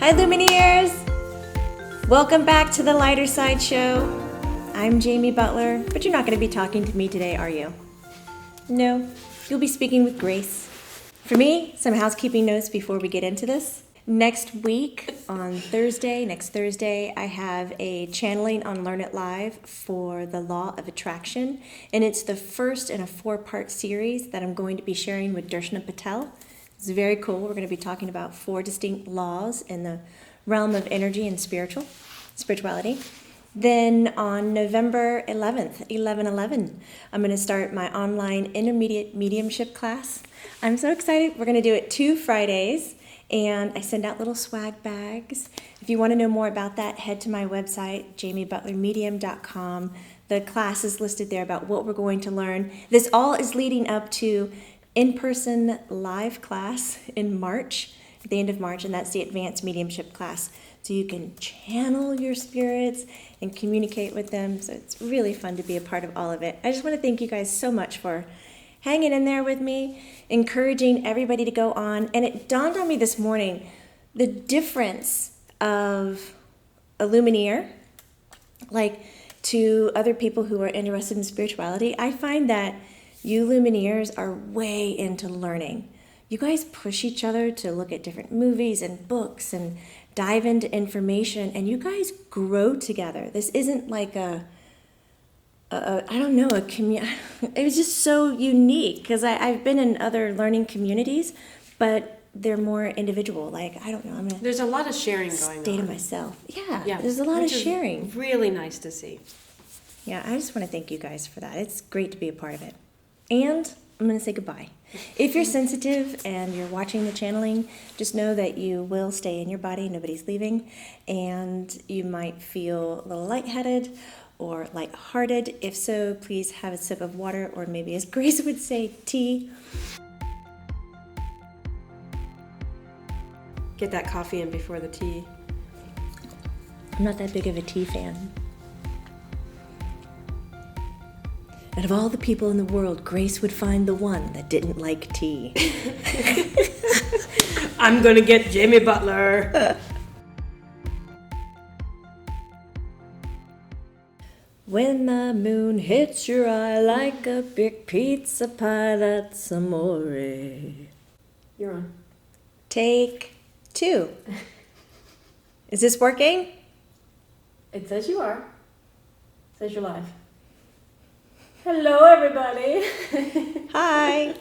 Hi Lumineers! Welcome back to the Lighter Side Show. I'm Jamie Butler, but you're not going to be talking to me today, are you? No, you'll be speaking with Grace. For me, some housekeeping notes before we get into this. Next week, on next Thursday, I have a channeling on Learn It Live for the Law of Attraction, and it's the first in a 4-part series that I'm going to be sharing with Darshana Patel. It's very cool. We're going to be talking about 4 distinct laws in the realm of energy and spirituality. Then on November 11th, 11/11, I'm going to start my online intermediate mediumship class. I'm so excited. We're going to do it 2 Fridays, and I send out little swag bags. If you want to know more about that, head to my website, jamiebutlermedium.com. The class is listed there about what we're going to learn. This all is leading up to in-person live class in March, at the end of March, and that's the advanced mediumship class. So you can channel your spirits and communicate with them. So it's really fun to be a part of all of it. I just want to thank you guys so much for hanging in there with me, encouraging everybody to go on. And it dawned on me this morning, the difference of a Lumineer, like to other people who are interested in spirituality. I find that you Lumineers are way into learning. You guys push each other to look at different movies and books and dive into information, and you guys grow together. This isn't like a community. It was just so unique because I've been in other learning communities, but they're more individual. Like, I don't know. There's a lot of sharing going on. Stay to myself. Yeah, there's a lot of sharing. Really nice to see. Yeah, I just want to thank you guys for that. It's great to be a part of it. And I'm going to say goodbye. If you're sensitive and you're watching the channeling, just know that you will stay in your body. Nobody's leaving. And you might feel a little lightheaded or lighthearted. If so, please have a sip of water, or maybe, as Grace would say, tea. Get that coffee in before the tea. I'm not that big of a tea fan. Out of all the people in the world, Grace would find the one that didn't like tea. I'm gonna get Jamie Butler. When the moon hits your eye like a big pizza pie, that's amore. You're on. Take 2. Is this working? It says you are. It says you're live. Hello, everybody. Hi.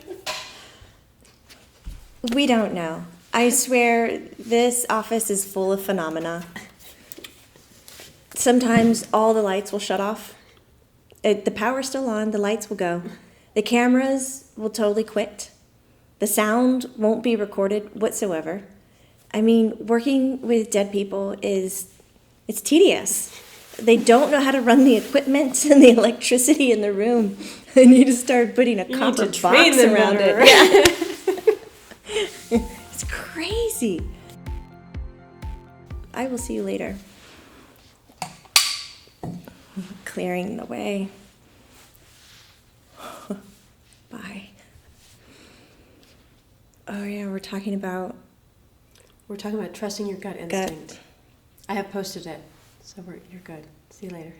We don't know. I swear this office is full of phenomena. Sometimes all the lights will shut off. The power's still on, the lights will go. The cameras will totally quit. The sound won't be recorded whatsoever. I mean, working with dead people it's tedious. They don't know how to run the equipment and the electricity in the room. They need to start putting a copper box around it. Yeah. It's crazy. I will see you later. Clearing the way. Bye. Oh yeah, we're talking about trusting your gut instinct. I have posted it, so you're good. See you later.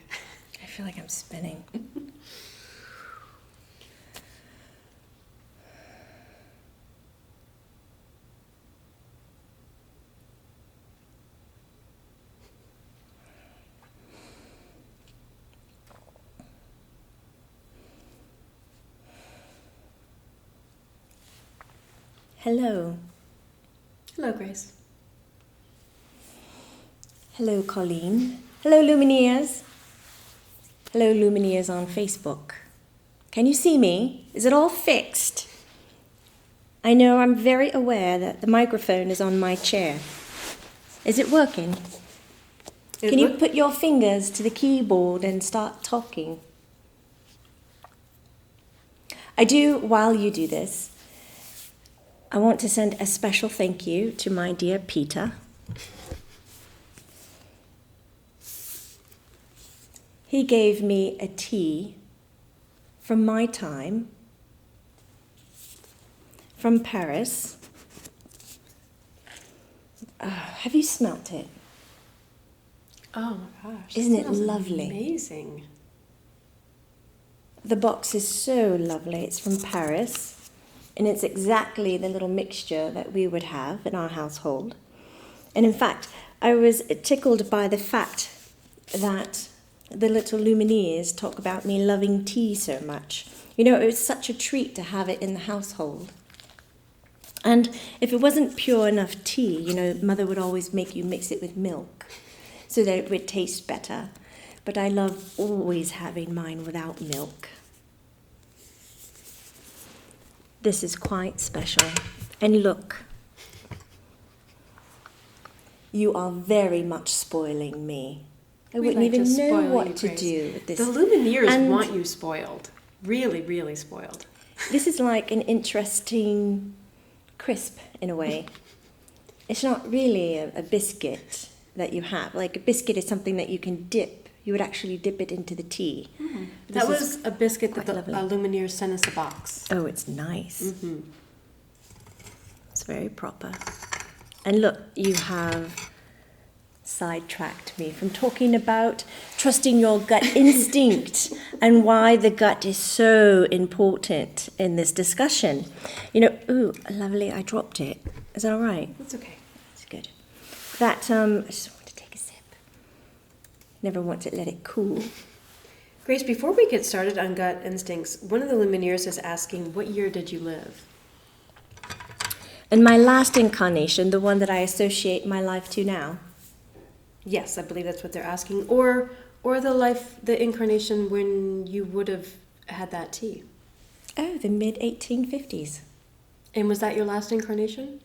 I feel like I'm spinning. Hello. Hello, Grace. Hello, Colleen. Hello, Lumineers. Hello, Lumineers on Facebook. Can you see me? Is it all fixed? I know I'm very aware that the microphone is on my chair. Is it working? Can you put your fingers to the keyboard and start talking? While you do this, I want to send a special thank you to my dear Peter. He gave me a tea from my time, from Paris, Have you smelt it? Oh my gosh. Isn't it smells lovely? Amazing. The box is so lovely. It's from Paris, and it's exactly the little mixture that we would have in our household. And in fact, I was tickled by the fact that the little lumineers talk about me loving tea so much. You know, it was such a treat to have it in the household. And if it wasn't pure enough tea, you know, Mother would always make you mix it with milk so that it would taste better. But I love always having mine without milk. This is quite special. And look, you are very much spoiling me. I We wouldn't like to even know spoil what you, to Grace. do with this. The Lumineers And want you spoiled. Really, really spoiled. this is like an interesting crisp in a way. It's not really a biscuit that you have. Like a biscuit is something that you can dip. You would actually dip it into the tea. That This was a biscuit that quite the lovely. Lumineers sent us a box. Oh, it's nice. Mm-hmm. It's very proper. And look, you have sidetracked me from talking about trusting your gut instinct and why the gut is so important in this discussion. You know, ooh, lovely, I dropped it. Is that all right? That's okay. That's good. That, I just want to take a sip. Never want to let it cool. Grace, before we get started on gut instincts, one of the Lumineers is asking, what year did you live? And my last incarnation, the one that I associate my life to now. Yes, I believe that's what they're asking. Or the incarnation when you would have had that tea. Oh, the mid-1850s. And was that your last incarnation?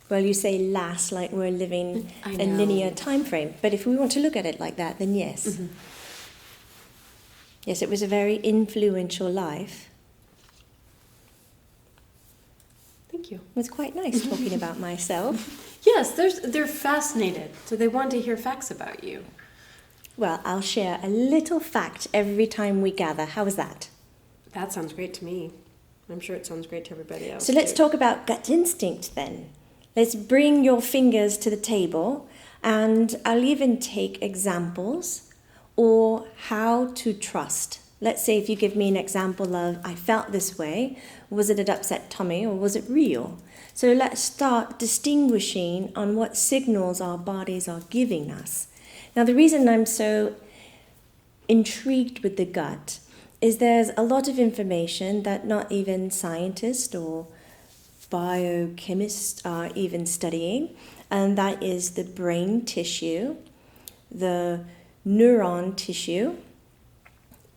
Well, you say last, like we're living I a know. linear time frame. But if we want to look at it like that, then yes. Mm-hmm. Yes, it was a very influential life. Thank you. It was quite nice talking about myself. Yes, they're fascinated, so they want to hear facts about you. Well, I'll share a little fact every time we gather. How is that? That sounds great to me. I'm sure it sounds great to everybody else. So let's too. talk about gut instinct then. Let's bring your fingers to the table, and I'll even take examples or how to trust. Let's say if you give me an example of, I felt this way, was it an upset tummy or was it real? So let's start distinguishing on what signals our bodies are giving us. Now, the reason I'm so intrigued with the gut is there's a lot of information that not even scientists or biochemists are even studying, and that is the brain tissue, the neuron tissue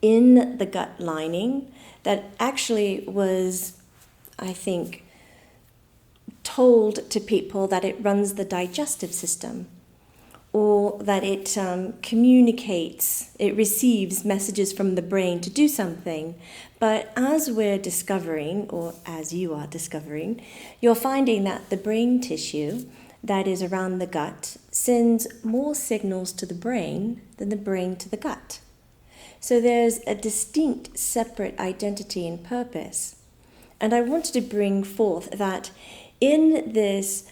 in the gut lining that actually was, I think, told to people that it runs the digestive system, or that it communicates, it receives messages from the brain to do something. But as we're discovering, or as you are discovering, you're finding that the brain tissue that is around the gut sends more signals to the brain than the brain to the gut. So there's a distinct separate identity and purpose. And I wanted to bring forth that in this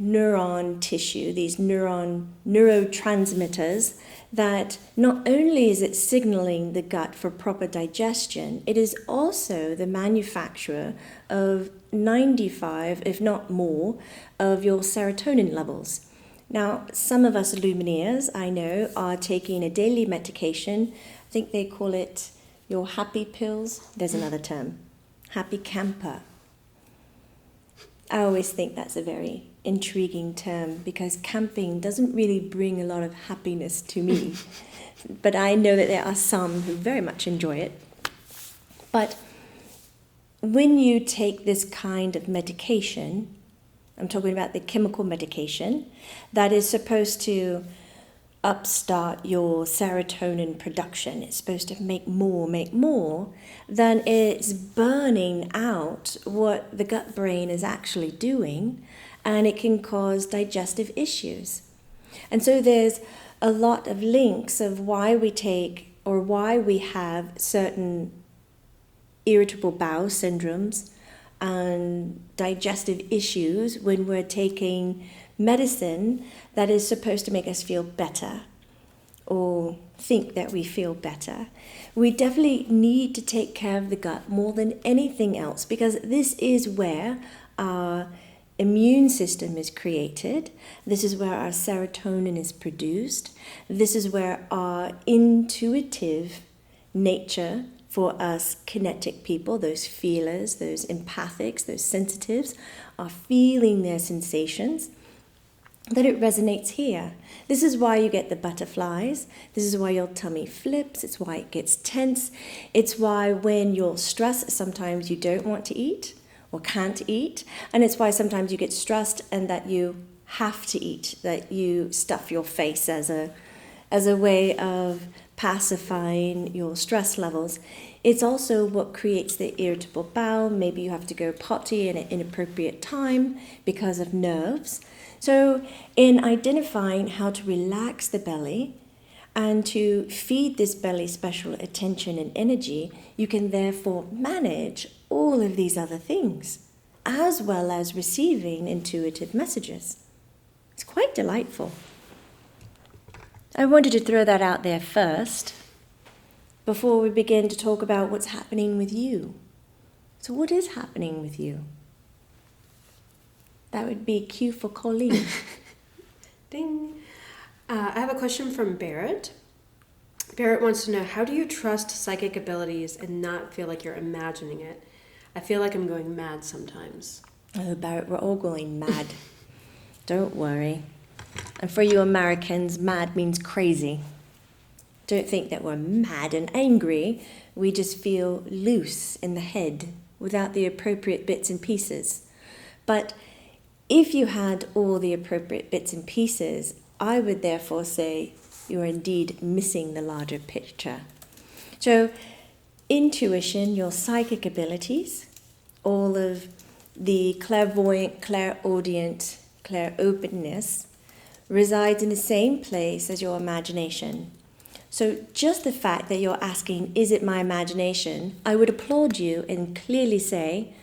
neuron tissue, these neurotransmitters, that not only is it signaling the gut for proper digestion, it is also the manufacturer of 95, if not more, of your serotonin levels. Now, some of us Lumineers, I know, are taking a daily medication. I think they call it your happy pills. There's another term, happy camper. I always think that's a very intriguing term because camping doesn't really bring a lot of happiness to me. But I know that there are some who very much enjoy it. But when you take this kind of medication, I'm talking about the chemical medication, that is supposed to upstart your serotonin production, it's supposed to make more, then it's burning out what the gut brain is actually doing, and it can cause digestive issues. And so there's a lot of links of why we take or why we have certain irritable bowel syndromes and digestive issues when we're taking medicine that is supposed to make us feel better or think that we feel better. We definitely need to take care of the gut more than anything else, because this is where our immune system is created. This is where our serotonin is produced. This is where our intuitive nature, for us kinetic people, those feelers, those empathics, those sensitives, are feeling their sensations, that it resonates here. This is why you get the butterflies. This is why your tummy flips. It's why it gets tense. It's why when you're stressed, sometimes you don't want to eat or can't eat. And it's why sometimes you get stressed and that you have to eat, that you stuff your face as a way of pacifying your stress levels. It's also what creates the irritable bowel. Maybe you have to go potty at an inappropriate time because of nerves. So in identifying how to relax the belly and to feed this belly special attention and energy, you can therefore manage all of these other things, as well as receiving intuitive messages. It's quite delightful. I wanted to throw that out there first, before we begin to talk about what's happening with you. So what is happening with you? That would be cue for Colleen. Ding. I have a question from Barrett. Barrett wants to know, how do you trust psychic abilities and not feel like you're imagining it? I feel like I'm going mad sometimes. Oh, Barrett, we're all going mad. Don't worry. And for you Americans, mad means crazy. Don't think that we're mad and angry. We just feel loose in the head without the appropriate bits and pieces. But if you had all the appropriate bits and pieces, I would therefore say you are indeed missing the larger picture. So intuition, your psychic abilities, all of the clairvoyant, clairaudient, clairopenness resides in the same place as your imagination. So just the fact that you're asking, is it my imagination? I would applaud you and clearly say,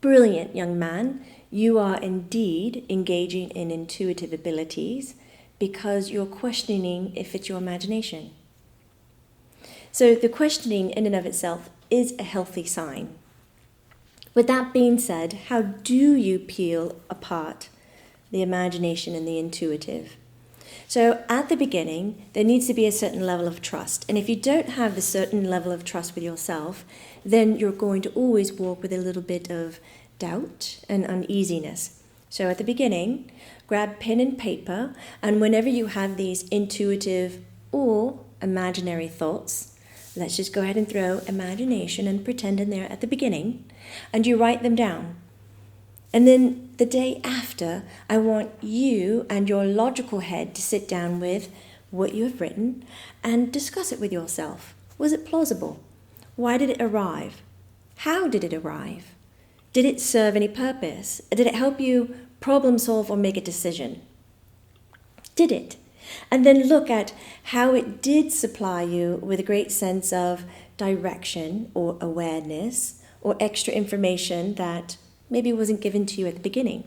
brilliant young man, you are indeed engaging in intuitive abilities because you're questioning if it's your imagination. So the questioning in and of itself is a healthy sign. With that being said, how do you peel apart the imagination and the intuitive? So at the beginning, there needs to be a certain level of trust. And if you don't have the certain level of trust with yourself, then you're going to always walk with a little bit of doubt and uneasiness. So at the beginning, grab pen and paper, and whenever you have these intuitive or imaginary thoughts, let's just go ahead and throw imagination and pretend in there at the beginning, and you write them down. And then the day after, I want you and your logical head to sit down with what you have written and discuss it with yourself. Was it plausible? Why did it arrive? How did it arrive? Did it serve any purpose? Did it help you problem solve or make a decision? Did it? And then look at how it did supply you with a great sense of direction or awareness or extra information that maybe wasn't given to you at the beginning.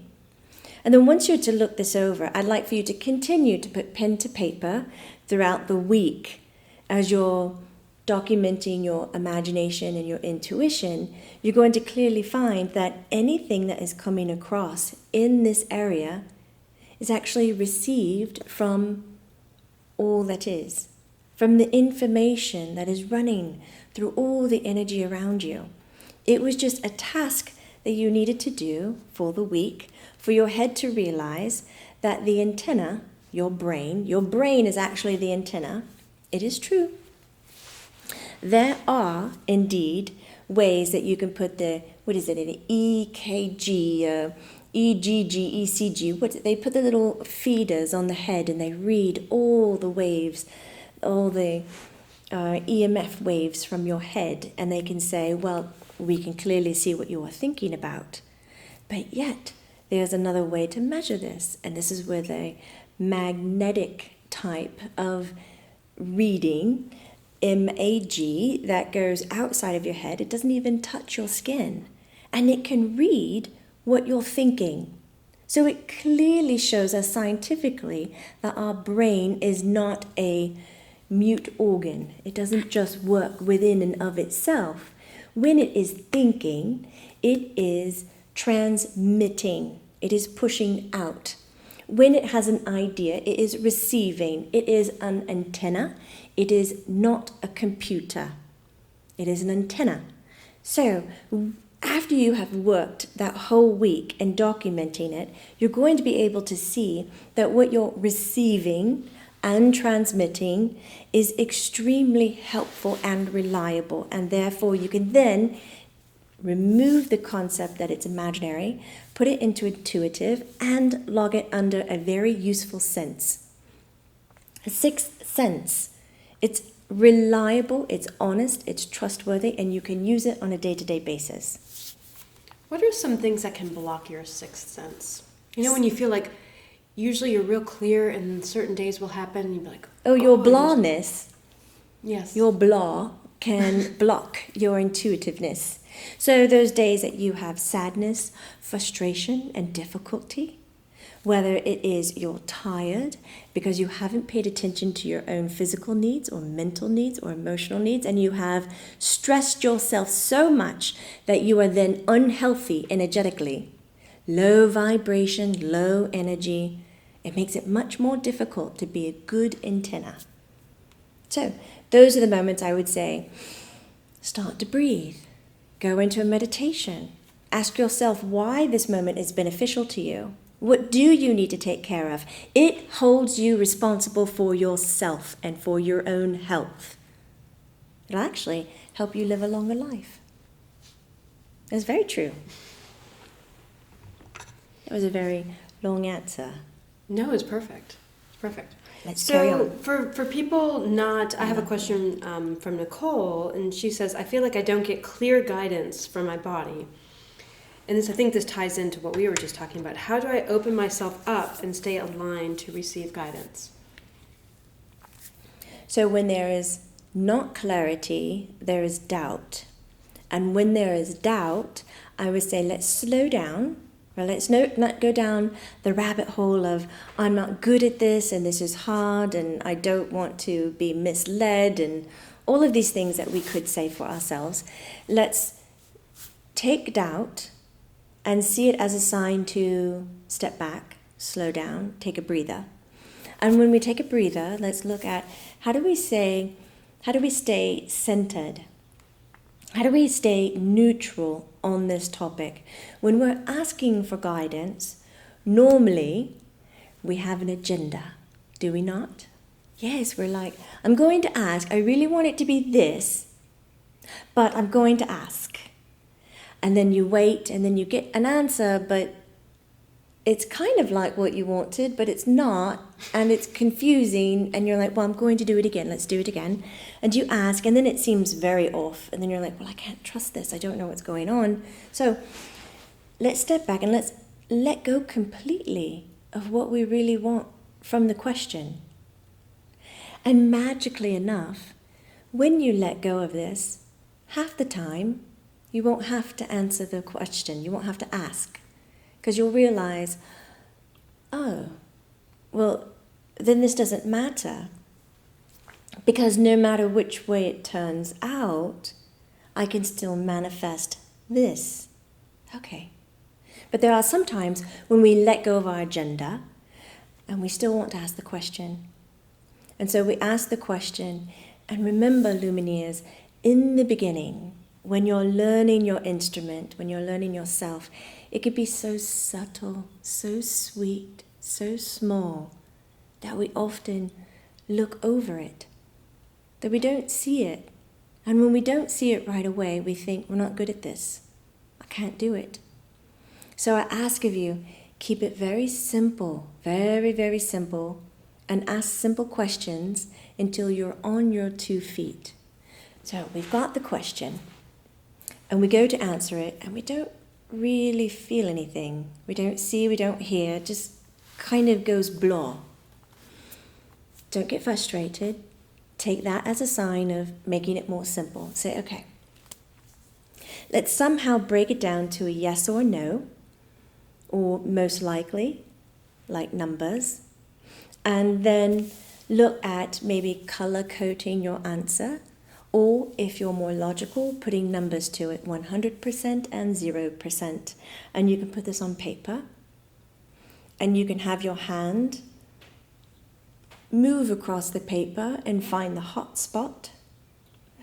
And then once you're to look this over, I'd like for you to continue to put pen to paper throughout the week as you're documenting your imagination and your intuition. You're going to clearly find that anything that is coming across in this area is actually received from all that is, from the information that is running through all the energy around you. It was just a task that you needed to do for the week, for your head to realize that the antenna, your brain is actually the antenna. It is true. There are indeed ways that you can put the, an EKG, EGG, ECG, they put the little feeders on the head and they read all the waves, all the EMF waves from your head, and they can say, well, we can clearly see what you are thinking about. But yet, there's another way to measure this, and this is with a magnetic type of reading, MAG, that goes outside of your head. It doesn't even touch your skin. and it can read what you're thinking. So it clearly shows us scientifically that our brain is not a mute organ. It doesn't just work within and of itself. When it is thinking, it is transmitting. It is pushing out. When it has an idea, it is receiving. It is an antenna. It is not a computer. It is an antenna. So after you have worked that whole week and documenting it, you're going to be able to see that what you're receiving and transmitting is extremely helpful and reliable, and therefore you can then remove the concept that it's imaginary, put it into intuitive, and log it under a very useful sense. A sixth sense. It's reliable, it's honest, it's trustworthy, and you can use it on a day-to-day basis. What are some things that can block your sixth sense? You know, when you feel like usually you're real clear and certain days will happen and you'll be like, Your blahness. Yes. Your blah can block your intuitiveness. So those days that you have sadness, frustration, and difficulty, whether it is you're tired because you haven't paid attention to your own physical needs or mental needs or emotional needs, and you have stressed yourself so much that you are then unhealthy energetically, low vibration, low energy, it makes it much more difficult to be a good antenna. So those are the moments I would say, start to breathe. Go into a meditation. Ask yourself why this moment is beneficial to you. What do you need to take care of? It holds you responsible for yourself and for your own health. It'll actually help you live a longer life. It's very true. It was a very long answer. No, it's perfect. It's perfect. Let's carry on. For people I have a question from Nicole, and she says, I feel like I don't get clear guidance from my body. And I think this ties into what we were just talking about. How do I open myself up and stay aligned to receive guidance? So when there is not clarity, there is doubt. And when there is doubt, I would say let's slow down. Well, let's not go down the rabbit hole of I'm not good at this and this is hard and I don't want to be misled and all of these things that we could say for ourselves. Let's take doubt and see it as a sign to step back, slow down, take a breather. And when we take a breather, let's look at how do we stay centered? How do we stay neutral on this topic? When we're asking for guidance, normally we have an agenda, do we not? Yes, we're like, I'm going to ask, I really want it to be this, but I'm going to ask. And then you wait and then you get an answer, but it's kind of like what you wanted, but it's not, and it's confusing, and you're like, well, I'm going to do it again, let's do it again. And you ask, and then it seems very off, and then you're like, well, I can't trust this, I don't know what's going on. So let's step back and let's let go completely of what we really want from the question. And magically enough, when you let go of this, half the time, you won't have to answer the question, you won't have to ask. Because you'll realize, oh, well, then this doesn't matter. Because no matter which way it turns out, I can still manifest this. Okay. But there are some times when we let go of our agenda and we still want to ask the question. And so we ask the question, and remember, Lumineers, in the beginning, when you're learning your instrument, when you're learning yourself, it could be so subtle, so sweet, so small, that we often look over it, that we don't see it. And when we don't see it right away, we think, we're not good at this. I can't do it. So I ask of you, keep it very simple, very, very simple, and ask simple questions until you're on your 2 feet. So we've got the question, and we go to answer it, and we don't really feel anything. We don't see, we don't hear, it just kind of goes blah. Don't get frustrated. Take that as a sign of making it more simple. Say, okay, Let's somehow break it down to a yes or no, or most likely, like numbers, and then look at maybe color coding your answer, or if you're more logical, putting numbers to it, 100% and 0%. And you can put this on paper, and you can have your hand move across the paper and find the hot spot.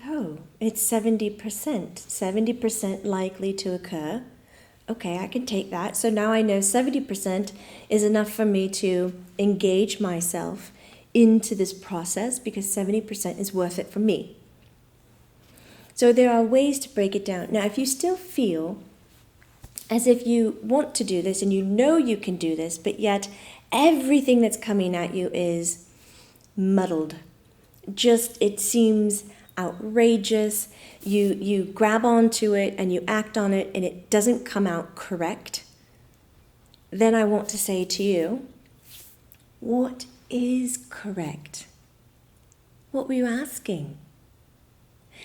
Oh, it's 70%, 70% likely to occur. Okay, I can take that. So now I know 70% is enough for me to engage myself into this process because 70% is worth it for me. So there are ways to break it down. Now, if you still feel as if you want to do this and you know you can do this, but yet everything that's coming at you is muddled, just it seems outrageous, you grab onto it and you act on it and it doesn't come out correct, then I want to say to you, what is correct? What were you asking?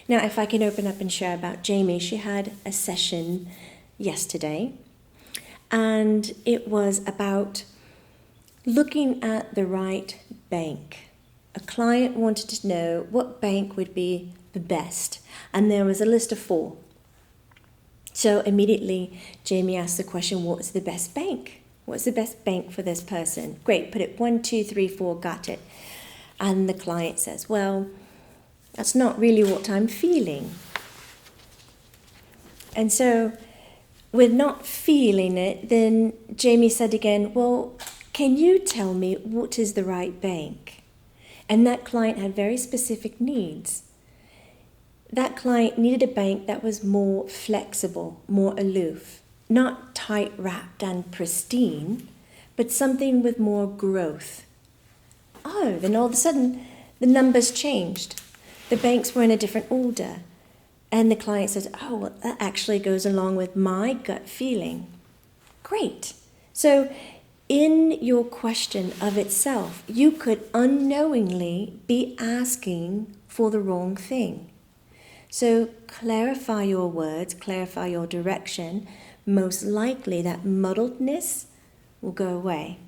Now, if I can open up and share about Jamie, she had a session yesterday, and it was about looking at the right bank. A client wanted to know what bank would be the best, and there was a list of 4. So immediately, Jamie asked the question, what's the best bank? What's the best bank for this person? Great, put it 1, 2, 3, 4, got it. And the client says, well, that's not really what I'm feeling. And so, with not feeling it, then Jamie said again, well, can you tell me what is the right bank? And that client had very specific needs. That client needed a bank that was more flexible, more aloof, not tight-wrapped and pristine, but something with more growth. Oh, then all of a sudden, the numbers changed. The banks were in a different order. And the client says, oh, well, that actually goes along with my gut feeling. Great. So in your question of itself, you could unknowingly be asking for the wrong thing. So clarify your words, clarify your direction. Most likely that muddledness will go away.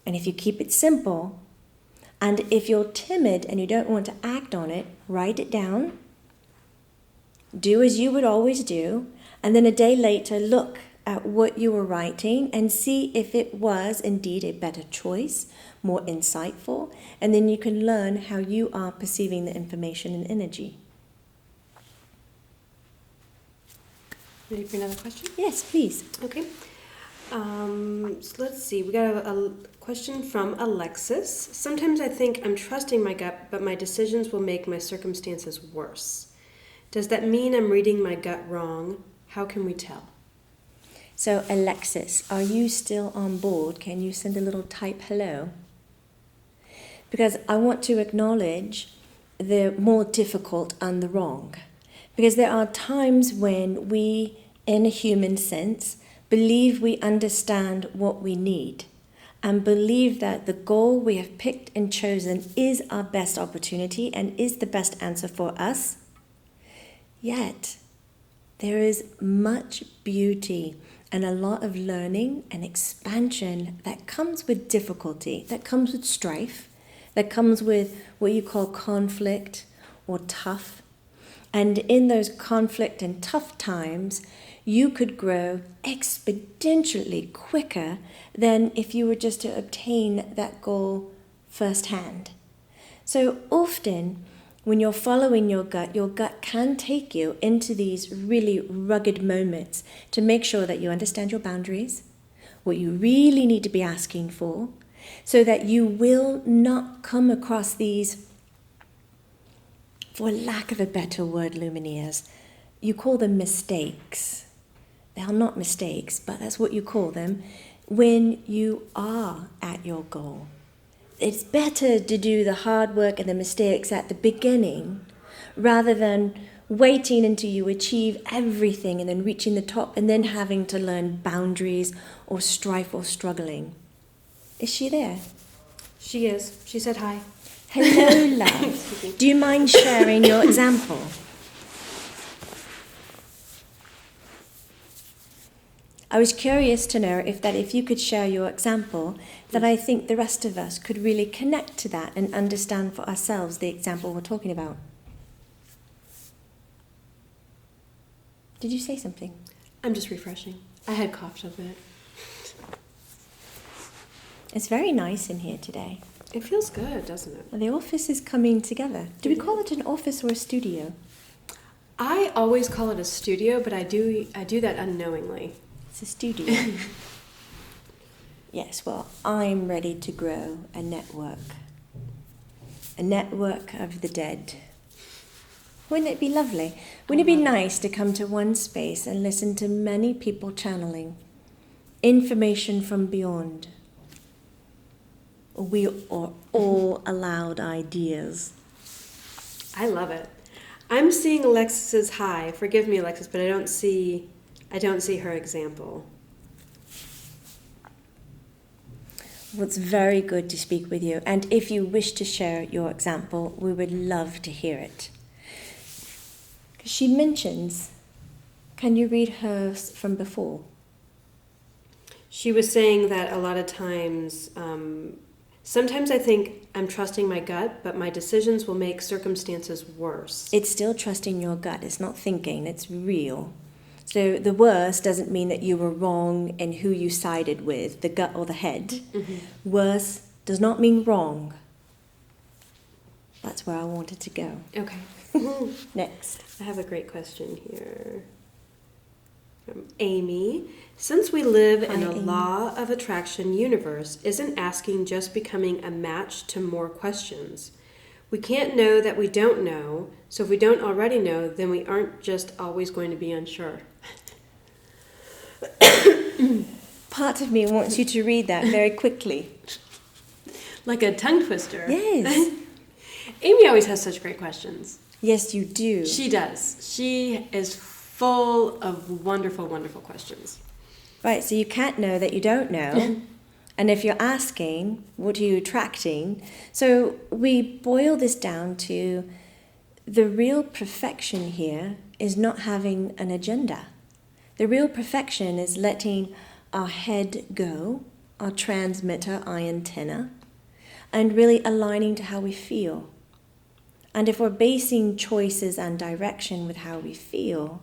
And if you keep it simple, and if you're timid and you don't want to act on it, write it down. Do as you would always do, and then a day later look at what you were writing and see if it was indeed a better choice, more insightful, and then you can learn how you are perceiving the information and energy. Ready for another question? Yes, please. Okay. So let's see. We got a question from Alexis. Sometimes I think I'm trusting my gut, but my decisions will make my circumstances worse. Does that mean I'm reading my gut wrong? How can we tell? So Alexis, are you still on board? Can you send a little type hello? Because I want to acknowledge the more difficult and the wrong. Because there are times when we, in a human sense, believe we understand what we need and believe that the goal we have picked and chosen is our best opportunity and is the best answer for us. Yet, there is much beauty and a lot of learning and expansion that comes with difficulty, that comes with strife, that comes with what you call conflict or tough. And in those conflict and tough times, you could grow exponentially quicker than if you were just to obtain that goal firsthand. So often, when you're following your gut can take you into these really rugged moments to make sure that you understand your boundaries, what you really need to be asking for, so that you will not come across these, for lack of a better word, Lumineers, you call them mistakes. They are not mistakes, but that's what you call them when you are at your goal. It's better to do the hard work and the mistakes at the beginning rather than waiting until you achieve everything and then reaching the top and then having to learn boundaries or strife or struggling. Is she there? She is. She said hi. Hello, love. Do you mind sharing your example? I was curious to know if you could share your example, that I think the rest of us could really connect to that and understand for ourselves the example we're talking about. Did you say something? I'm just refreshing. I had coughed a bit. It's very nice in here today. It feels good, doesn't it? The office is coming together. Do we call it an office or a studio? I always call it a studio, but I do that unknowingly. It's a studio. Yes, well, I'm ready to grow a network. A network of the dead. Wouldn't it be lovely? Wouldn't it be nice to come to one space and listen to many people channeling information from beyond? We are all allowed ideas. I love it. I'm seeing Alexis's hi. Forgive me, Alexis, but I don't see her example. Well, it's very good to speak with you. And if you wish to share your example, we would love to hear it. She mentions, can you read hers from before? She was saying that a lot of times, sometimes I think I'm trusting my gut, but my decisions will make circumstances worse. It's still trusting your gut. It's not thinking. It's real. So the worse doesn't mean that you were wrong in who you sided with, the gut or the head. Mm-hmm. Worse does not mean wrong. That's where I wanted to go. Okay. Next. I have a great question here from Amy. Since we live in a law of attraction universe, isn't asking just becoming a match to more questions? We can't know that we don't know, so if we don't already know, then we aren't just always going to be unsure. Part of me wants you to read that very quickly. Like a tongue twister. Yes. Amy always has such great questions. Yes, you do. She does. She is full of wonderful, wonderful questions. Right, so you can't know that you don't know. And if you're asking, what are you attracting? So we boil this down to the real perfection here is not having an agenda. The real perfection is letting our head go, our transmitter, our antenna, and really aligning to how we feel. And if we're basing choices and direction with how we feel,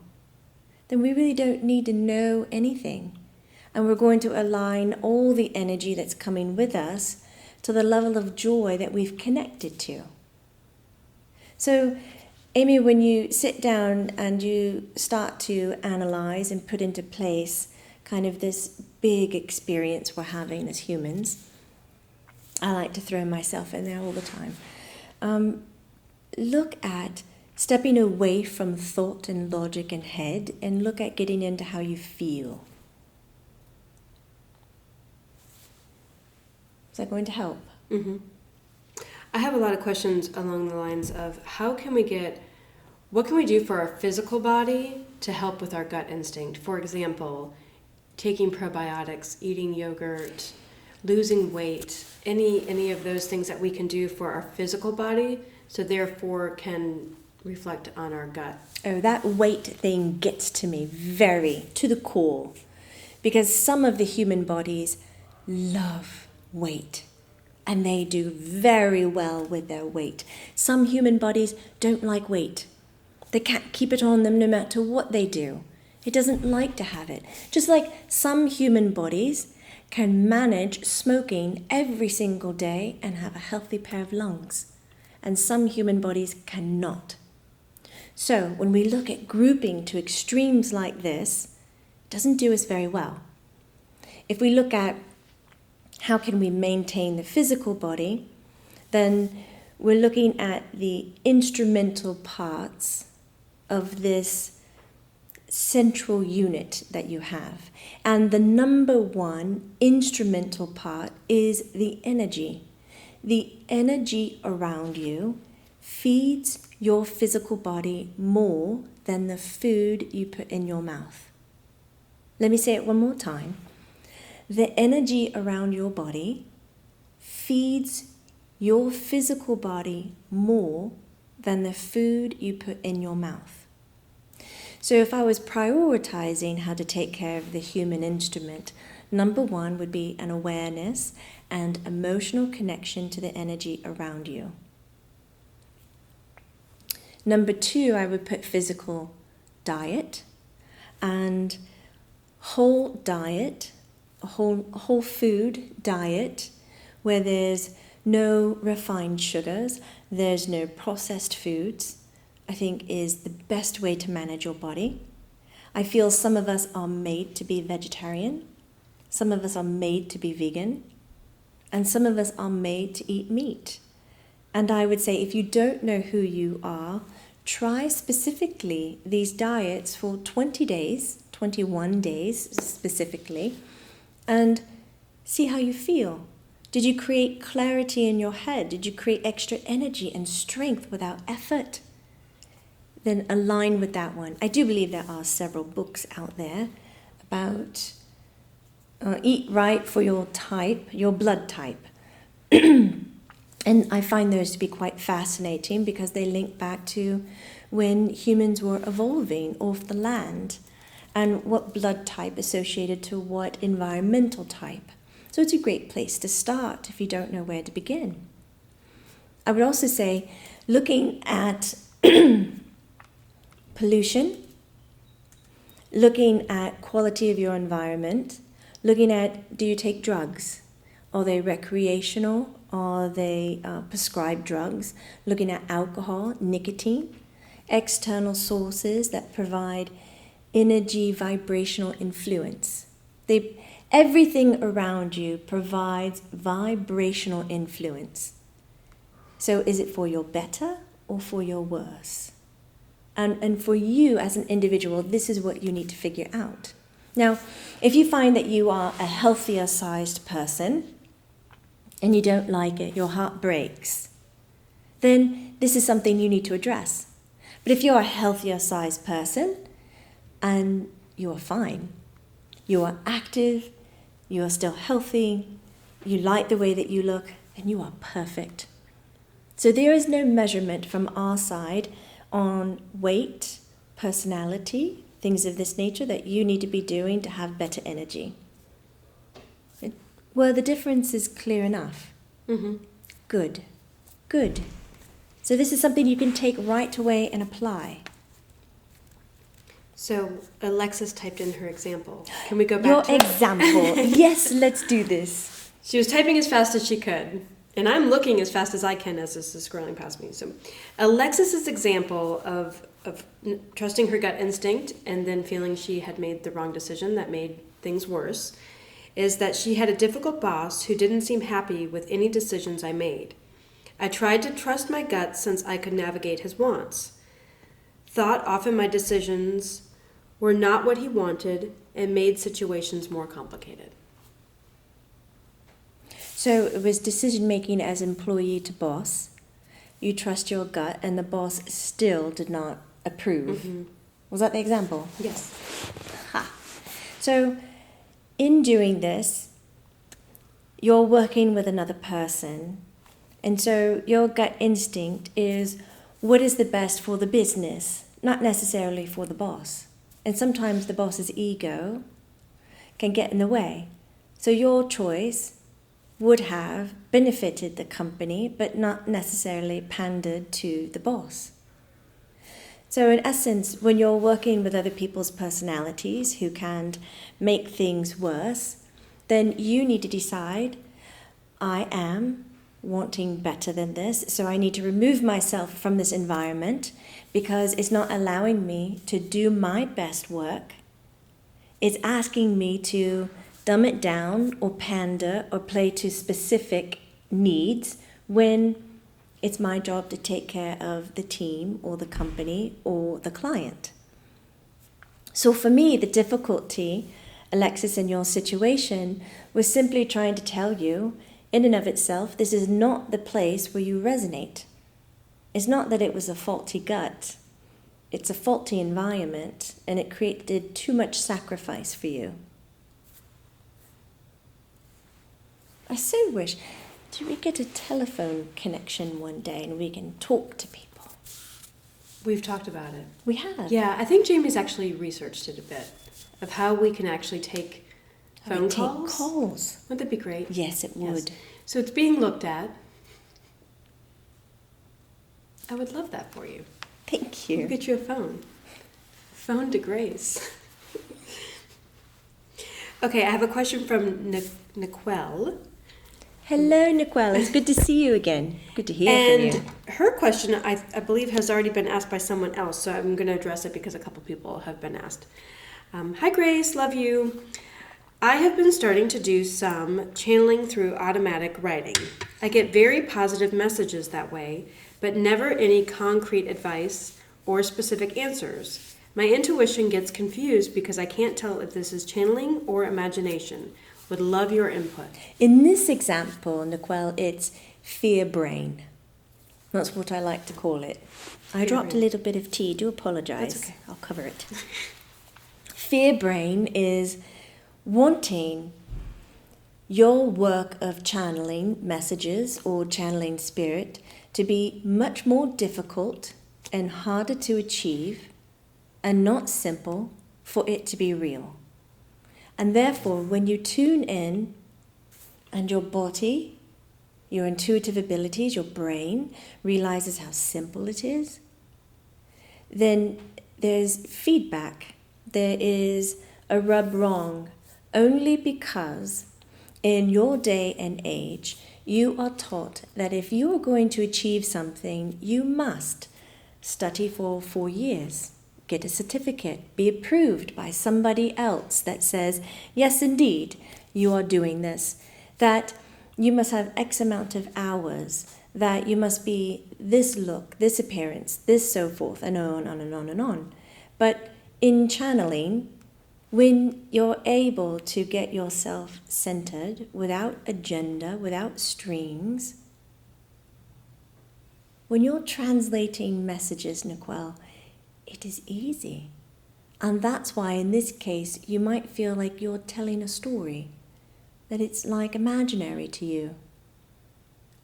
then we really don't need to know anything. And we're going to align all the energy that's coming with us to the level of joy that we've connected to. So, Amy, when you sit down and you start to analyze and put into place kind of this big experience we're having as humans, I like to throw myself in there all the time. Look at stepping away from thought and logic and head, and look at getting into how you feel. Is that going to help? Mm-hmm. I have a lot of questions along the lines of what can we do for our physical body to help with our gut instinct? For example, taking probiotics, eating yogurt, losing weight, any of those things that we can do for our physical body, so therefore can reflect on our gut. Oh, that weight thing gets to me very to the core, because some of the human bodies love weight and they do very well with their weight. Some human bodies don't like weight. They can't keep it on them no matter what they do. It doesn't like to have it. Just like some human bodies can manage smoking every single day and have a healthy pair of lungs, and some human bodies cannot. So when we look at grouping to extremes like this, it doesn't do us very well. If we look at how can we maintain the physical body, then we're looking at the instrumental parts of this central unit that you have. And the number one instrumental part is the energy. The energy around you feeds your physical body more than the food you put in your mouth. Let me say it one more time. The energy around your body feeds your physical body more than the food you put in your mouth. So if I was prioritizing how to take care of the human instrument, number one would be an awareness and emotional connection to the energy around you. Number two, I would put physical diet and whole diet, a whole food diet, where there's no refined sugars, there's no processed foods, I think is the best way to manage your body. I feel some of us are made to be vegetarian, some of us are made to be vegan, and some of us are made to eat meat. And I would say if you don't know who you are, try specifically these diets for 20 days, 21 days specifically, and see how you feel. Did you create clarity in your head? Did you create extra energy and strength without effort? Then align with that one. I do believe there are several books out there about eat right for your type, your blood type. And I find those to be quite fascinating because they link back to when humans were evolving off the land and what blood type associated to what environmental type. So it's a great place to start if you don't know where to begin. I would also say looking at pollution, looking at quality of your environment, looking at do you take drugs? Are they recreational? Are they prescribed drugs? Looking at alcohol, nicotine, external sources that provide energy, vibrational influence. Everything around you provides vibrational influence. So is it for your better or for your worse? And for you as an individual, this is what you need to figure out. Now, if you find that you are a healthier sized person and you don't like it, your heart breaks, then this is something you need to address. But if you're a healthier sized person and you're fine, you are active, you are still healthy, you like the way that you look, and you are perfect. So there is no measurement from our side on weight, personality, things of this nature that you need to be doing to have better energy. Well, the difference is clear enough. Mm-hmm. Good. So this is something you can take right away and apply. So Alexis typed in her example. Can we go back Your to it? example. Yes, let's do this. She was typing as fast as she could, and I'm looking as fast as I can as this is scrolling past me. So Alexis's example of trusting her gut instinct and then feeling she had made the wrong decision that made things worse is that she had a difficult boss who didn't seem happy with any decisions I made. I tried to trust my gut since I could navigate his wants. Thought often my decisions were not what he wanted and made situations more complicated. So it was decision making as employee to boss. You trust your gut and the boss still did not approve. Mm-hmm. Was that the example? Yes. Ha. So in doing this, you're working with another person. And so your gut instinct is what is the best for the business, not necessarily for the boss. And sometimes the boss's ego can get in the way. So your choice would have benefited the company, but not necessarily pandered to the boss. So in essence, when you're working with other people's personalities who can make things worse, then you need to decide, I am wanting better than this, so I need to remove myself from this environment because it's not allowing me to do my best work. It's asking me to dumb it down or pander or play to specific needs when it's my job to take care of the team or the company or the client. So for me, the difficulty, Alexis, in your situation was simply trying to tell you, in and of itself, this is not the place where you resonate. It's not that it was a faulty gut. It's a faulty environment, and it created too much sacrifice for you. I so wish, do we get a telephone connection one day and we can talk to people? We've talked about it. We have. Yeah, I think Jamie's actually researched it a bit of how we can actually take phone calls. Take calls. Wouldn't that be great? Yes, it would. Yes. So it's being looked at. I would love that for you. Thank We'll you. get you a phone. Phone to Grace. Okay, I have a question from Nicole. Hello, Nicole. It's good to see you again. Good to hear And from you. her question, I believe, has already been asked by someone else, so I'm going to address it because a couple people have been asked. Hi, Grace. Love you. I have been starting to do some channeling through automatic writing. I get very positive messages that way, but never any concrete advice or specific answers. My intuition gets confused because I can't tell if this is channeling or imagination. Would love your input. In this example, Nicole, it's fear brain. That's what I like to call it. I dropped a little bit of tea. Do apologize. That's okay. I'll cover it. Fear brain is wanting your work of channeling messages or channeling spirit to be much more difficult and harder to achieve and not simple for it to be real. And therefore, when you tune in and your body, your intuitive abilities, your brain realizes how simple it is, then there's feedback. There is a rub wrong only because in your day and age, you are taught that if you are going to achieve something, you must study for 4 years. Get a certificate, be approved by somebody else that says, yes, indeed, you are doing this, that you must have X amount of hours, that you must be this look, this appearance, this so forth, and on and on and on and on. But in channeling, when you're able to get yourself centered without agenda, without strings, when you're translating messages, Nicole, it is easy. And that's why in this case, you might feel like you're telling a story, that it's like imaginary to you.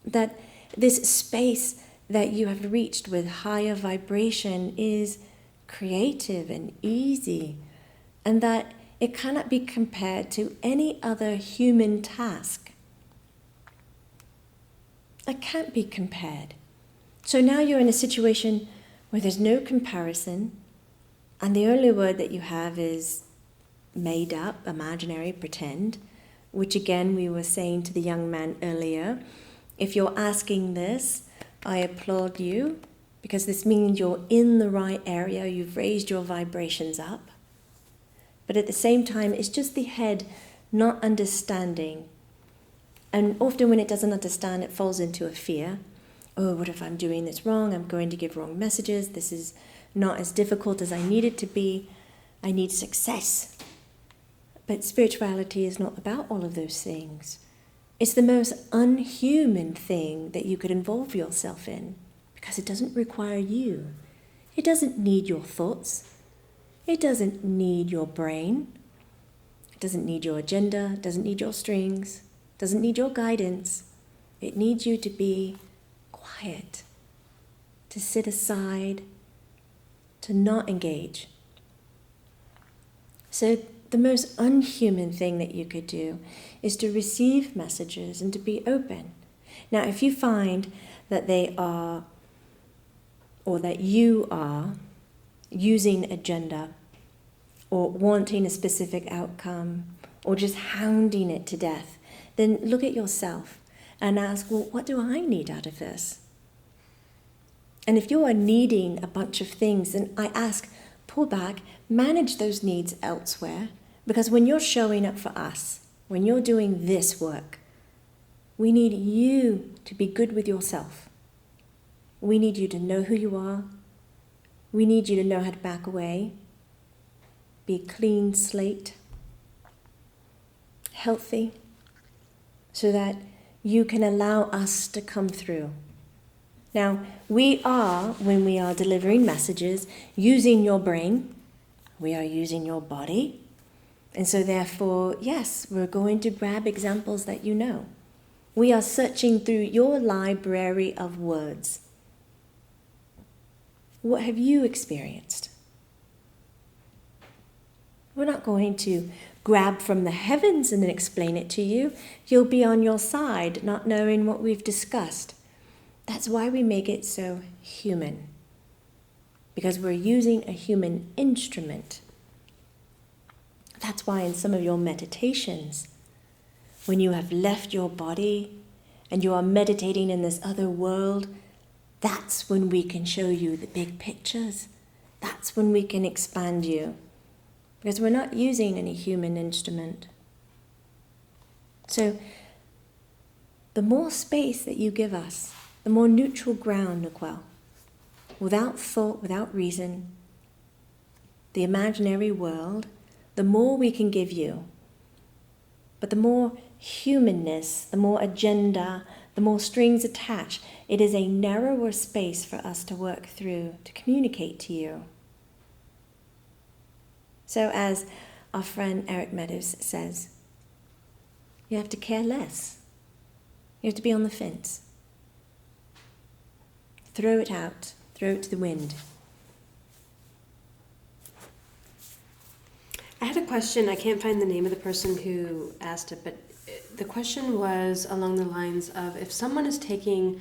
That this space that you have reached with higher vibration is creative and easy, and that it cannot be compared to any other human task. It can't be compared. So now you're in a situation where there's no comparison, and the only word that you have is made up, imaginary, pretend, which again we were saying to the young man earlier, if you're asking this, I applaud you, because this means you're in the right area, you've raised your vibrations up. But at the same time, it's just the head not understanding. And often when it doesn't understand, it falls into a fear. Oh, what if I'm doing this wrong? I'm going to give wrong messages. This is not as difficult as I need it to be. I need success. But spirituality is not about all of those things. It's the most unhuman thing that you could involve yourself in because it doesn't require you. It doesn't need your thoughts. It doesn't need your brain. It doesn't need your agenda. It doesn't need your strings. It doesn't need your guidance. It needs you to be quiet, to sit aside, to not engage. So the most unhuman thing that you could do is to receive messages and to be open. Now, if you find that they are, or that you are, using agenda, or wanting a specific outcome, or just hounding it to death, then look at yourself and ask, well, what do I need out of this? And if you are needing a bunch of things, then I ask, pull back, manage those needs elsewhere, because when you're showing up for us, when you're doing this work, we need you to be good with yourself. We need you to know who you are. We need you to know how to back away, be a clean slate, healthy, so that you can allow us to come through. Now, we are, when we are delivering messages, using your brain, we are using your body, and so therefore, yes, we're going to grab examples that you know. We are searching through your library of words. What have you experienced? We're not going to grab from the heavens and then explain it to you. You'll be on your side, not knowing what we've discussed. That's why we make it so human. Because we're using a human instrument. That's why in some of your meditations, when you have left your body and you are meditating in this other world, that's when we can show you the big pictures. That's when we can expand you. Because we're not using any human instrument. So, the more space that you give us, the more neutral ground, Nicole, without thought, without reason, the imaginary world, the more we can give you. But the more humanness, the more agenda, the more strings attached, it is a narrower space for us to work through, to communicate to you. So as our friend Eric Meadows says, you have to care less. You have to be on the fence. Throw it out. Throw it to the wind. I had a question. I can't find the name of the person who asked it, but the question was along the lines of, if someone is taking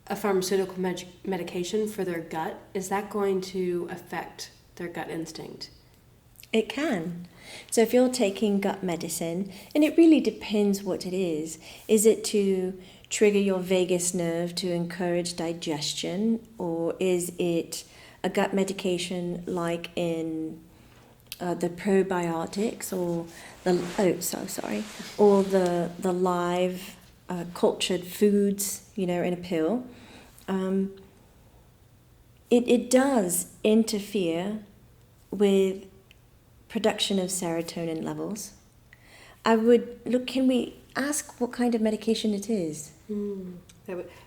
a pharmaceutical medication for their gut, is that going to affect their gut instinct? It can. So if you're taking gut medicine, and it really depends what it is it to trigger your vagus nerve to encourage digestion, or is it a gut medication like in the probiotics or the live cultured foods, in a pill? It does interfere with production of serotonin levels. Can we ask what kind of medication it is?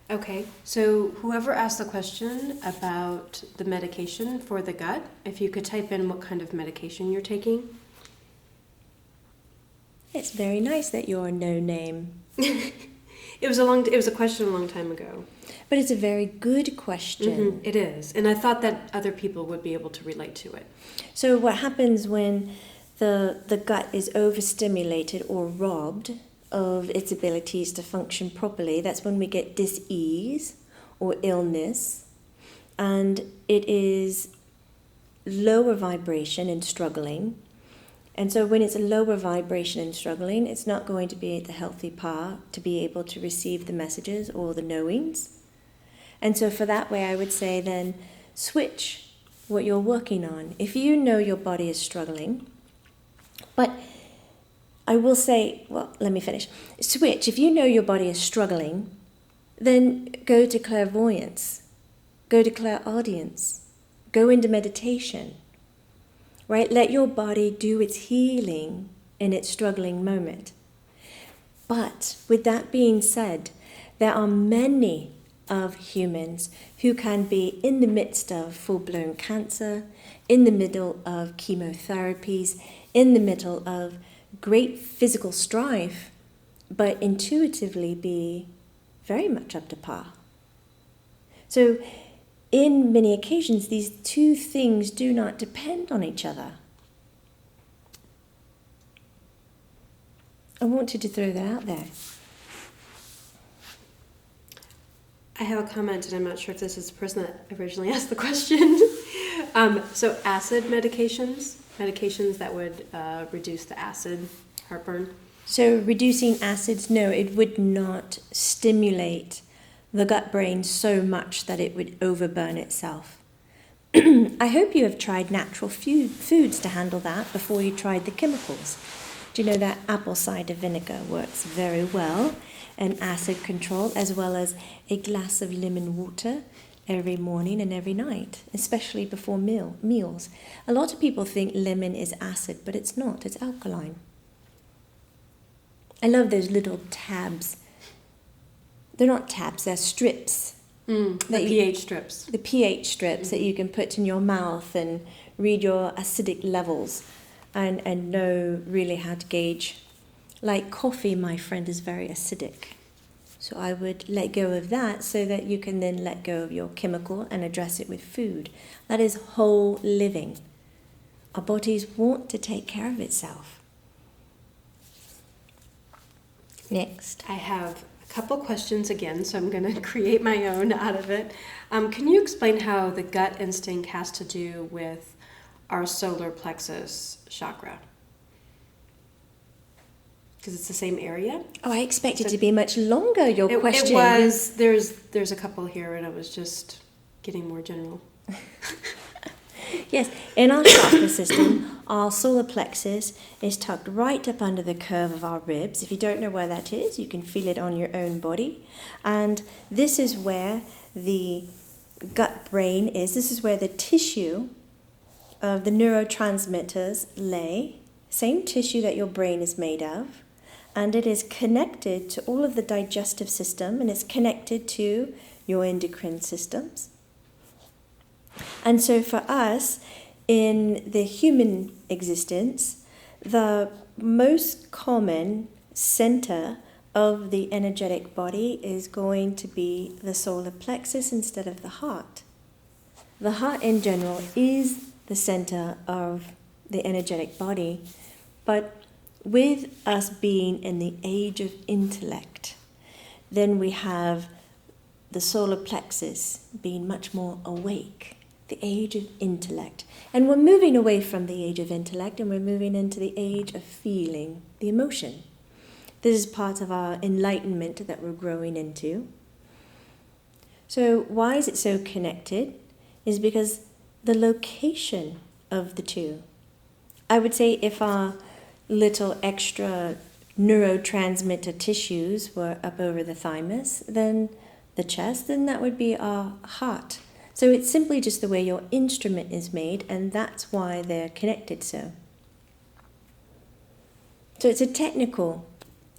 Okay, so whoever asked the question about the medication for the gut, if you could type in what kind of medication you're taking. It's very nice that you're no name. It was a question a long time ago. But it's a very good question. Mm-hmm, it is. And I thought that other people would be able to relate to it. So what happens when the gut is overstimulated or robbed of its abilities to function properly? That's when we get dis-ease or illness. And it is lower vibration and struggling. And so when it's a lower vibration and struggling, it's not going to be at the healthy path to be able to receive the messages or the knowings. And so for that way, I would say then switch what you're working on. If you know your body is struggling, but I will say, let me finish. Switch. If you know your body is struggling, then go to clairvoyance, go to clairaudience, go into meditation, right? Let your body do its healing in its struggling moment. But with that being said, there are many of humans who can be in the midst of full-blown cancer, in the middle of chemotherapies, in the middle of great physical strife, but intuitively be very much up to par. So in many occasions, these two things do not depend on each other. I wanted to throw that out there. I have a comment, and I'm not sure if this is the person that originally asked the question. So acid medications that would reduce the acid heartburn. So reducing acids, no, it would not stimulate the gut brain so much that it would overburn itself. I hope you have tried natural foods to handle that before you tried the chemicals. Do you know that apple cider vinegar works very well in acid control, as well as a glass of lemon water every morning and every night, especially before meals. A lot of people think lemon is acid, but it's not. It's alkaline. I love those little tabs. They're not tabs, they're strips. The pH strips. The pH strips that you can put in your mouth and read your acidic levels and know really how to gauge. Like coffee, my friend, is very acidic. So I would let go of that so that you can then let go of your chemical and address it with food. That is whole living. Our bodies want to take care of itself. Next. I have a couple questions again, so I'm going to create my own out of it. Can you explain how the gut instinct has to do with our solar plexus chakra? Because it's the same area. Oh, I expect it to be much longer, your question. It was. There's a couple here, and I was just getting more general. Yes, in our chakra system, our solar plexus is tucked right up under the curve of our ribs. If you don't know where that is, you can feel it on your own body. And this is where the gut brain is. This is where the tissue of the neurotransmitters lay. Same tissue that your brain is made of. And it is connected to all of the digestive system, and it's connected to your endocrine systems. And so for us, in the human existence, the most common center of the energetic body is going to be the solar plexus instead of the heart. The heart in general is the center of the energetic body, but with us being in the age of intellect, then we have the solar plexus being much more awake, the age of intellect. And we're moving away from the age of intellect and we're moving into the age of feeling, the emotion. This is part of our enlightenment that we're growing into. So why is it so connected? Is because the location of the two. I would say if our little extra neurotransmitter tissues were up over the thymus, then the chest, then that would be our heart. So it's simply just the way your instrument is made, and that's why they're connected so. So it's a technical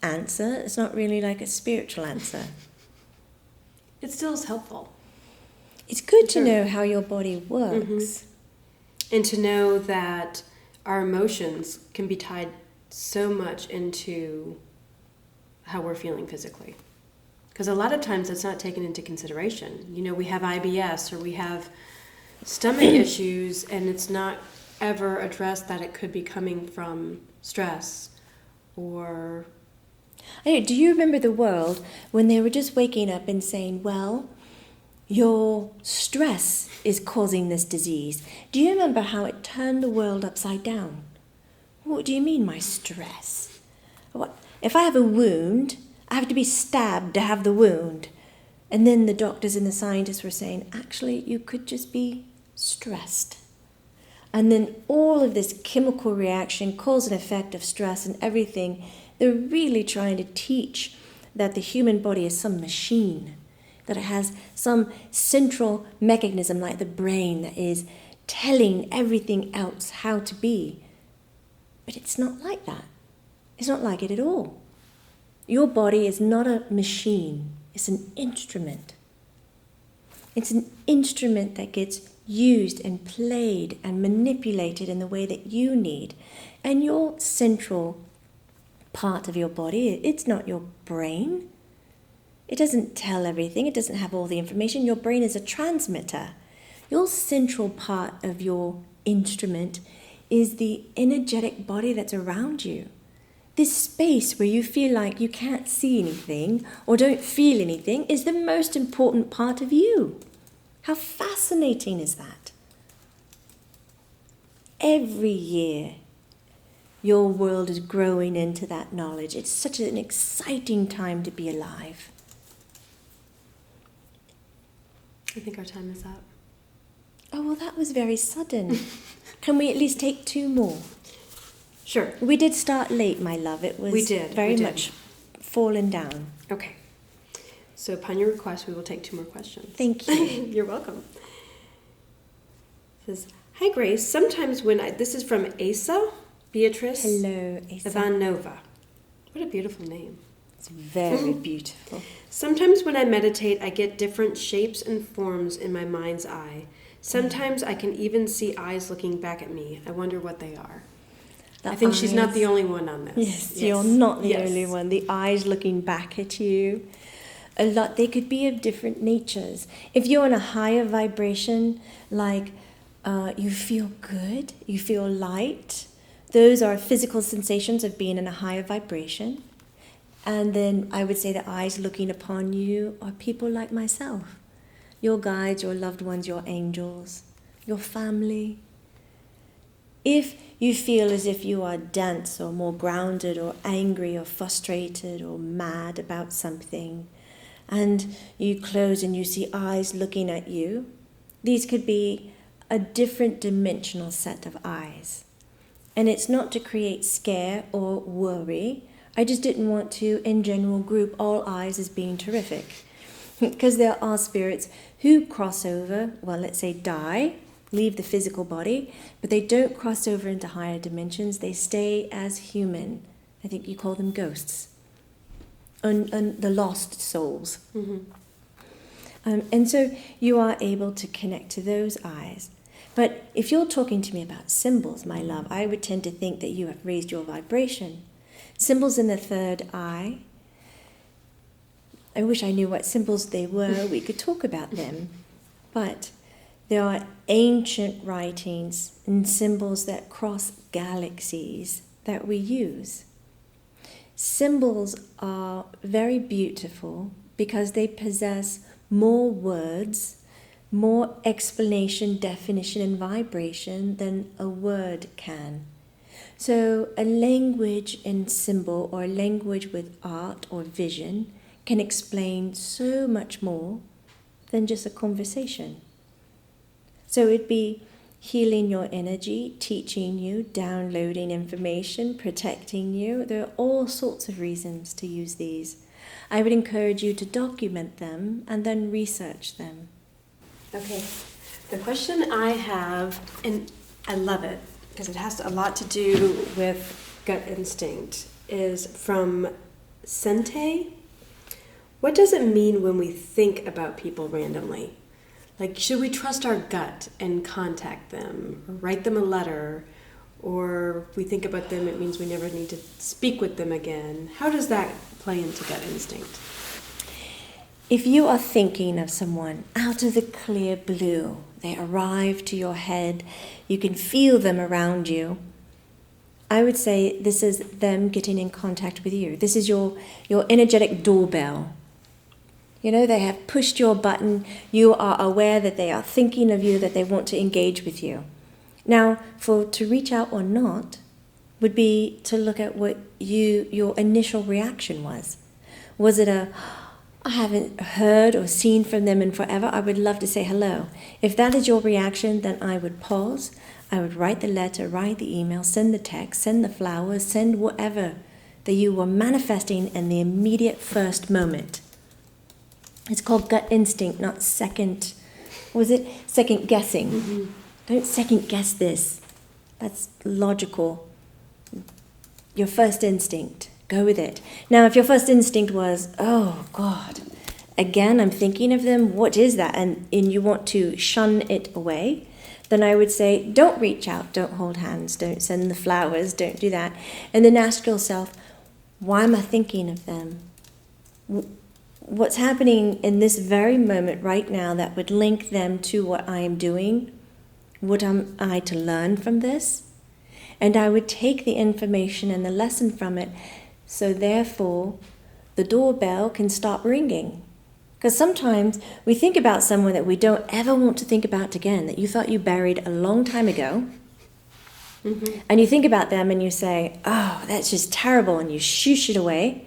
answer. It's not really like a spiritual answer. It still is helpful. It's good to know how your body works. Mm-hmm. And to know that our emotions can be tied so much into how we're feeling physically. Because a lot of times that's not taken into consideration. You know, we have IBS or we have stomach issues, and it's not ever addressed that it could be coming from stress or... Do you remember the world when they were just waking up and saying, well, your stress is causing this disease? Do you remember how it turned the world upside down? What do you mean, my stress? What? If I have a wound, I have to be stabbed to have the wound. And then the doctors and the scientists were saying, actually, you could just be stressed. And then all of this chemical reaction, cause and effect of stress and everything, they're really trying to teach that the human body is some machine, that it has some central mechanism like the brain that is telling everything else how to be. But it's not like that. It's not like it at all. Your body is not a machine. It's an instrument. It's an instrument that gets used and played and manipulated in the way that you need. And your central part of your body, it's not your brain. It doesn't tell everything. It doesn't have all the information. Your brain is a transmitter. Your central part of your instrument is the energetic body that's around you. This space where you feel like you can't see anything or don't feel anything is the most important part of you. How fascinating is that? Every year, your world is growing into that knowledge. It's such an exciting time to be alive. I think our time is up. Oh, well, that was very sudden. Can we at least take 2 more? Sure. We did start late, my love. It was very much fallen down. Okay. So upon your request, we will take 2 more questions. Thank you. You're welcome. It says, hi, Grace. Sometimes when this is from Asa Beatrice Hello, Asa. Ivanova. What a beautiful name. It's very beautiful. Sometimes when I meditate, I get different shapes and forms in my mind's eye. Sometimes I can even see eyes looking back at me. I wonder what they are. I think she's not the only one on this. Yes, you're not the only one. The eyes looking back at you. they could be of different natures. If you're in a higher vibration, like you feel good, you feel light, those are physical sensations of being in a higher vibration. And then I would say the eyes looking upon you are people like myself, your guides, your loved ones, your angels, your family. If you feel as if you are dense or more grounded or angry or frustrated or mad about something, and you close and you see eyes looking at you, these could be a different dimensional set of eyes. And it's not to create scare or worry. I just didn't want to, in general, group all eyes as being terrific. Because there are spirits who cross over, well, let's say die, leave the physical body, but they don't cross over into higher dimensions. They stay as human. I think you call them ghosts. And the lost souls. Mm-hmm. And so you are able to connect to those eyes. But if you're talking to me about symbols, my love, I would tend to think that you have raised your vibration. Symbols in the third eye, I wish I knew what symbols they were. We could talk about them. But there are ancient writings and symbols that cross galaxies that we use. Symbols are very beautiful because they possess more words, more explanation, definition, and vibration than a word can. So a language in symbol or a language with art or vision can explain so much more than just a conversation. So it'd be healing your energy, teaching you, downloading information, protecting you. There are all sorts of reasons to use these. I would encourage you to document them and then research them. Okay. The question I have, and I love it because it has a lot to do with gut instinct, is from Sente. What does it mean when we think about people randomly? Like, should we trust our gut and contact them, or write them a letter, or if we think about them, it means we never need to speak with them again? How does that play into gut instinct? If you are thinking of someone out of the clear blue, they arrive to your head, you can feel them around you, I would say this is them getting in contact with you. This is your energetic doorbell. You know, they have pushed your button. You are aware that they are thinking of you, that they want to engage with you. Now, to reach out or not would be to look at what your initial reaction was. Was it I haven't heard or seen from them in forever, I would love to say hello. If that is your reaction, then I would pause. I would write the letter, write the email, send the text, send the flowers, send whatever that you were manifesting in the immediate first moment. It's called gut instinct, not second guessing. Mm-hmm. Don't second guess this. That's logical. Your first instinct, go with it. Now, if your first instinct was, oh God, again, I'm thinking of them, what is that? And you want to shun it away, then I would say, don't reach out, don't hold hands, don't send the flowers, don't do that. And then ask yourself, why am I thinking of them? What's happening in this very moment right now that would link them to what I am doing? What am I to learn from this? And I would take the information and the lesson from it, so therefore the doorbell can stop ringing. Because sometimes we think about someone that we don't ever want to think about again, that you thought you buried a long time ago. Mm-hmm. And you think about them and you say, oh, that's just terrible, and you shoosh it away.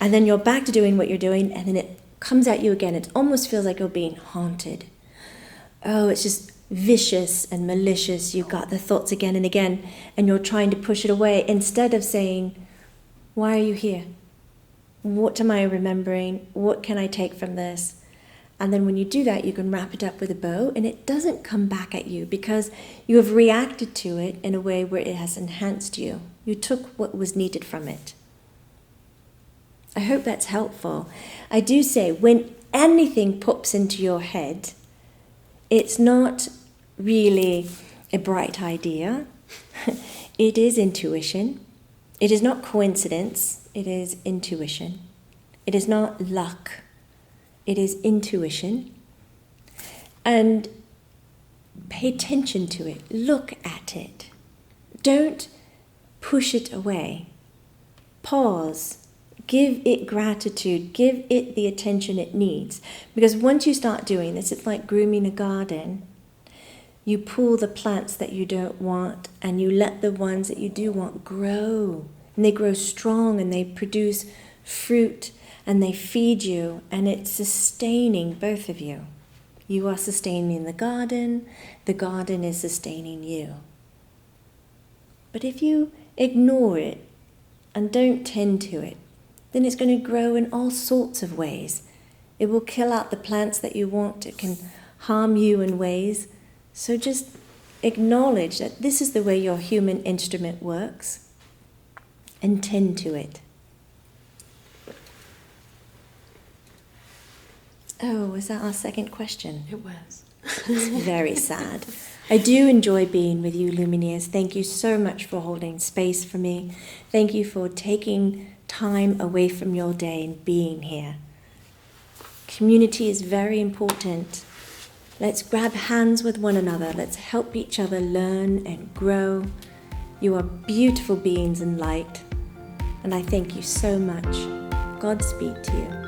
And then you're back to doing what you're doing, and then it comes at you again. It almost feels like you're being haunted. Oh, it's just vicious and malicious. You've got the thoughts again and again, and you're trying to push it away instead of saying, why are you here? What am I remembering? What can I take from this? And then when you do that, you can wrap it up with a bow, and it doesn't come back at you because you have reacted to it in a way where it has enhanced you. You took what was needed from it. I hope that's helpful. I do say, when anything pops into your head, it's not really a bright idea. It is intuition. It is not coincidence. It is intuition. It is not luck. It is intuition. And pay attention to it. Look at it. Don't push it away. Pause. Give it gratitude. Give it the attention it needs. Because once you start doing this, it's like grooming a garden. You pull the plants that you don't want and you let the ones that you do want grow. And they grow strong and they produce fruit and they feed you, and it's sustaining both of you. You are sustaining the garden is sustaining you. But if you ignore it and don't tend to it, then it's going to grow in all sorts of ways. It will kill out the plants that you want. It can harm you in ways. So just acknowledge that this is the way your human instrument works and tend to it. Oh, was that our second question? It was. It's very sad. I do enjoy being with you, Lumineers. Thank you so much for holding space for me. Thank you for taking time away from your day and being here. Community is very important. Let's grab hands with one another. Let's help each other learn and grow. You are beautiful beings in light. And I thank you so much. Godspeed to you.